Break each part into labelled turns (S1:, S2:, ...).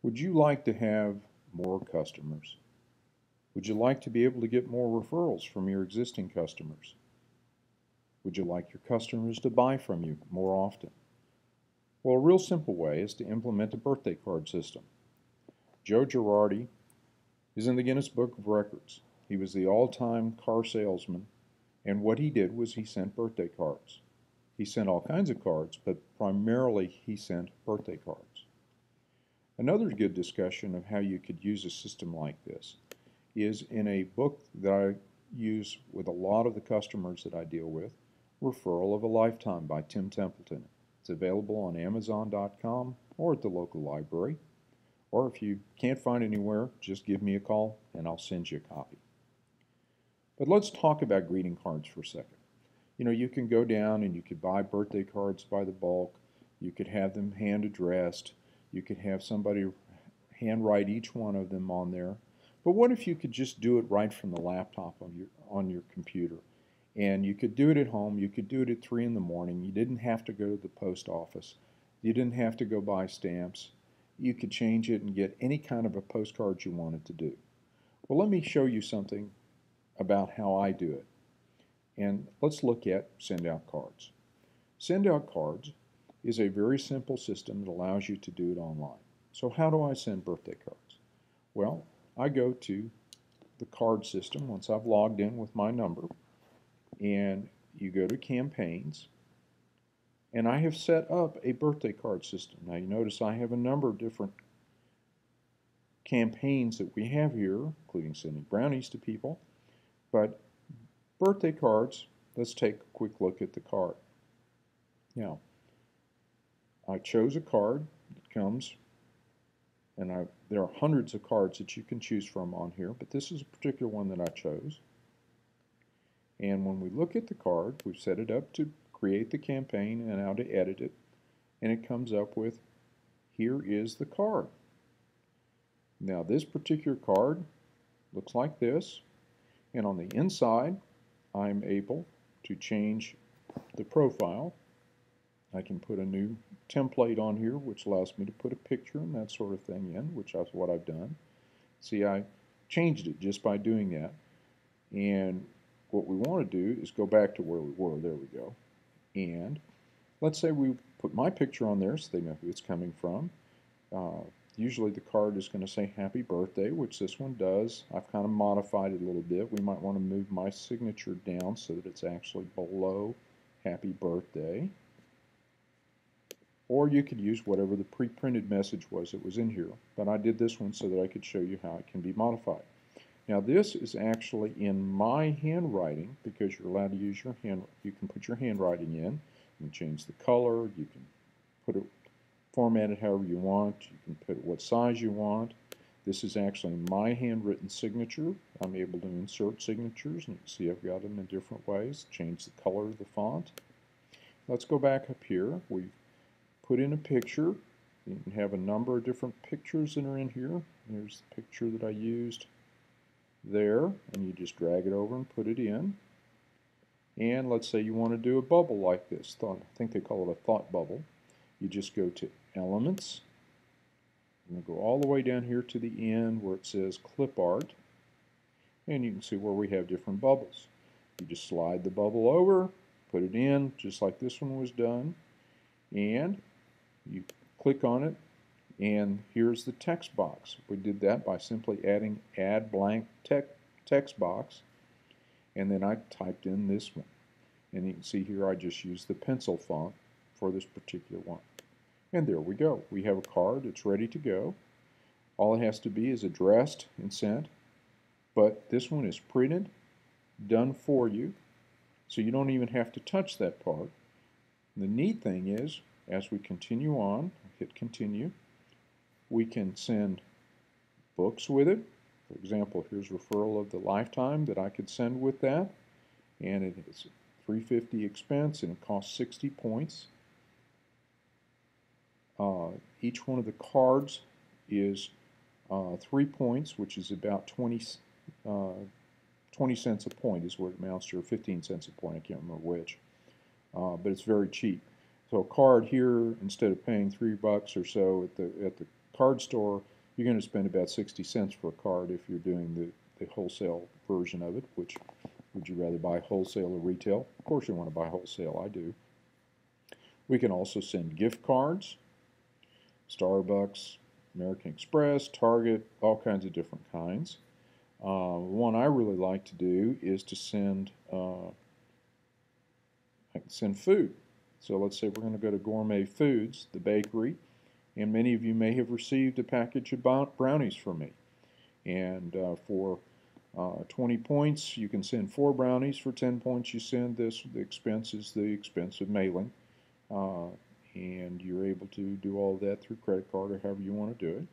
S1: Would you like to have more customers? Would you like to be able to get more referrals from your existing customers? Would you like your customers to buy from you more often? Well, a real simple way is to implement a birthday card system. Joe Girardi is in the Guinness Book of Records. He was the all-time car salesman, and what he did was he sent birthday cards. He sent all kinds of cards, but primarily he sent birthday cards. Another good discussion of how you could use a system like this is in a book that I use with a lot of the customers that I deal with, Referral of a Lifetime by Tim Templeton. It's available on Amazon.com or at the local library. Or if you can't find anywhere, just give me a call and I'll send you a copy. But let's talk about greeting cards for a second. You know, you can go down and you could buy birthday cards by the bulk. You could have them hand addressed. You could have somebody handwrite each one of them on there. But what if you could just do it right from the laptop on your computer? And you could do it at home. You could do it at 3 in the morning. You didn't have to go to the post office. You didn't have to go buy stamps. You could change it and get any kind of a postcard you wanted to do. Well, let me show you something about how I do it. And let's look at send out cards. Send out cards is a very simple system that allows you to do it online. So how do I send birthday cards? Well, I go to the card system once I've logged in with my number, and you go to campaigns, and I have set up a birthday card system. Now you notice I have a number of different campaigns that we have here, including sending brownies to people, but birthday cards, let's take a quick look at the card. Now, I chose a card that comes, and there are hundreds of cards that you can choose from on here, but this is a particular one that I chose. And when we look at the card, we've set it up to create the campaign and how to edit it, and it comes up with, here is the card. Now this particular card looks like this, and on the inside I'm able to change the profile. I can put a new template on here which allows me to put a picture and that sort of thing in, which is what I've done. See, I changed it just by doing that, and what we want to do is go back to where we were. There we go. And let's say we put my picture on there so they know who it's coming from. Usually the card is going to say happy birthday, which this one does. I've kind of modified it a little bit. We might want to move my signature down so that it's actually below happy birthday. Or you could use whatever the pre-printed message was that was in here. But I did this one so that I could show you how it can be modified. Now this is actually in my handwriting because you're allowed to use your hand. You can put your handwriting in. You can change the color. You can put it, format it however you want. You can put it what size you want. This is actually my handwritten signature. I'm able to insert signatures, and you can see I've got them in different ways. Change the color of the font. Let's go back up here. We've put in a picture. You can have a number of different pictures that are in here. Here's the picture that I used there, and you just drag it over and put it in. And let's say you want to do a bubble like this. I think they call it a thought bubble. You just go to Elements, and go all the way down here to the end where it says Clip Art, and you can see where we have different bubbles. You just slide the bubble over, put it in, just like this one was done, and you click on it, and here's the text box. We did that by simply adding add blank text box, and then I typed in this one. And you can see here I just used the pencil font for this particular one. And there we go. We have a card. It's ready to go. All it has to be is addressed and sent. But this one is printed, done for you, so you don't even have to touch that part. And the neat thing is, as we continue on, hit continue, we can send books with it. For example, here's Referral of the Lifetime that I could send with that, and it is $3.50 expense and it costs 60 points. Each one of the cards is 3 points, which is about 20 cents a point is what it amounts to, or 15 cents a point, I can't remember which. But it's very cheap. So a card here, instead of paying $3 or so at the card store, you're going to spend about 60 cents for a card if you're doing the wholesale version of it, which would you rather buy wholesale or retail? Of course you want to buy wholesale, I do. We can also send gift cards, Starbucks, American Express, Target, all kinds of different kinds. One I really like to do is to send food. So let's say we're going to go to Gourmet Foods, the bakery, and many of you may have received a package of brownies from me. And for 20 points, you can send 4 brownies. For 10 points, you send this. The expense is the expense of mailing. And you're able to do all of that through credit card or however you want to do it.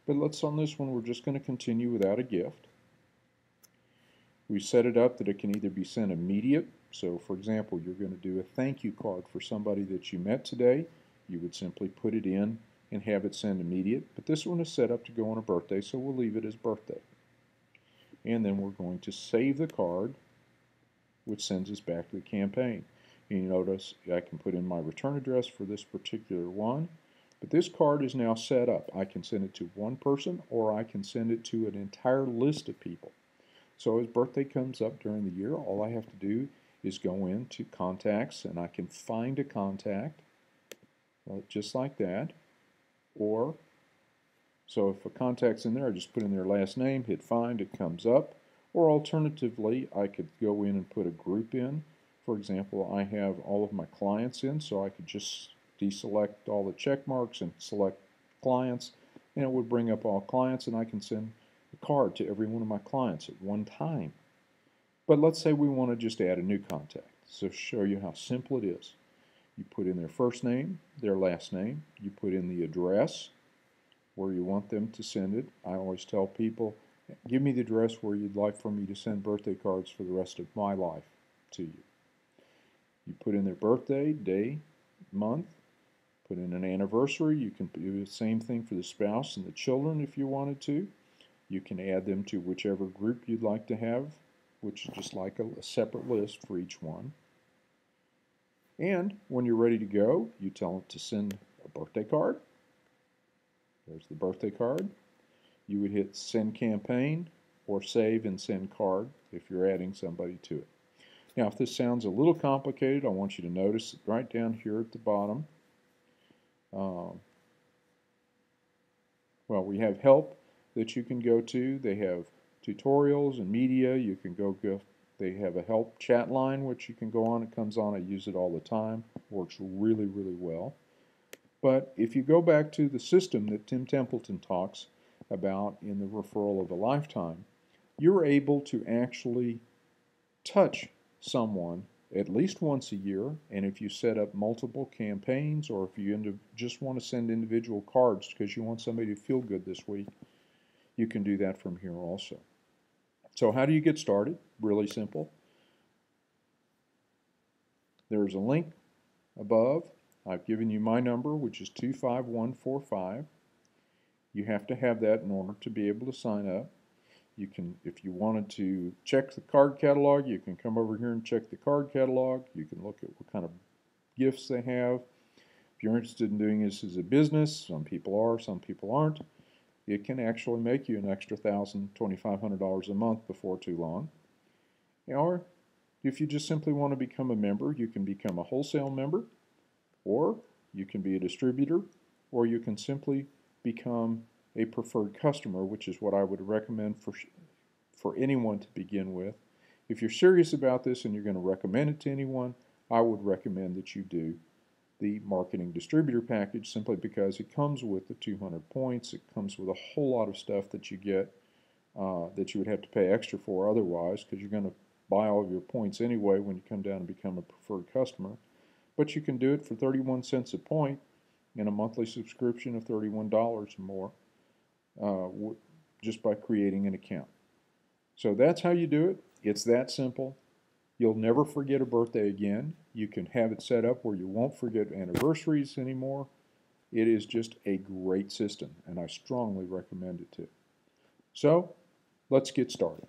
S1: But on this one, we're just going to continue without a gift. We set it up that it can either be sent immediate. So, for example, you're going to do a thank you card for somebody that you met today. You would simply put it in and have it send immediate. But this one is set up to go on a birthday, so we'll leave it as birthday. And then we're going to save the card, which sends us back to the campaign. And you notice I can put in my return address for this particular one. But this card is now set up. I can send it to one person, or I can send it to an entire list of people. So as birthday comes up during the year, all I have to do is go into contacts, and I can find a contact, just like that. Or, so if a contact's in there, I just put in their last name, hit find, it comes up. Or alternatively, I could go in and put a group in. For example, I have all of my clients in, so I could just deselect all the check marks and select clients, and it would bring up all clients, and I can send a card to every one of my clients at one time. But let's say we want to just add a new contact. So show you how simple it is. You put in their first name, their last name, you put in the address where you want them to send it. I always tell people, give me the address where you'd like for me to send birthday cards for the rest of my life to you. You put in their birthday, day, month, put in an anniversary. You can do the same thing for the spouse and the children if you wanted to. You can add them to whichever group you'd like to have, which is just like a separate list for each one. And when you're ready to go, you tell them to send a birthday card. There's the birthday card. You would hit send campaign or save and send card if you're adding somebody to it. Now, if this sounds a little complicated, I want you to notice right down here at the bottom, well, we have help that you can go to. They have tutorials and media. You can go. They have a help chat line which you can go on. It comes on. I use it all the time. Works really, really well. But if you go back to the system that Tim Templeton talks about in the referral of a lifetime, you're able to actually touch someone at least once a year, and if you set up multiple campaigns, or if you just want to send individual cards because you want somebody to feel good this week, you can do that from here also. So how do you get started? Really simple. There's a link above. I've given you my number, which is 25145. You have to have that in order to be able to sign up. You can, if you wanted to check the card catalog, you can come over here and check the card catalog. You can look at what kind of gifts they have. If you're interested in doing this as a business, some people are, some people aren't, it can actually make you an extra $1,000, $2,500 a month before too long. Or if you just simply want to become a member, you can become a wholesale member, or you can be a distributor, or you can simply become a preferred customer, which is what I would recommend for anyone to begin with. If you're serious about this and you're going to recommend it to anyone, I would recommend that you do the marketing distributor package, simply because it comes with the 200 points. It comes with a whole lot of stuff that you get that you would have to pay extra for otherwise, because you're going to buy all of your points anyway when you come down and become a preferred customer. But you can do it for 31 cents a point and a monthly subscription of $31 or more. Just by creating an account. So that's how you do it. It's that simple. You'll never forget a birthday again. You can have it set up where you won't forget anniversaries anymore. It is just a great system, and I strongly recommend it too. So let's get started.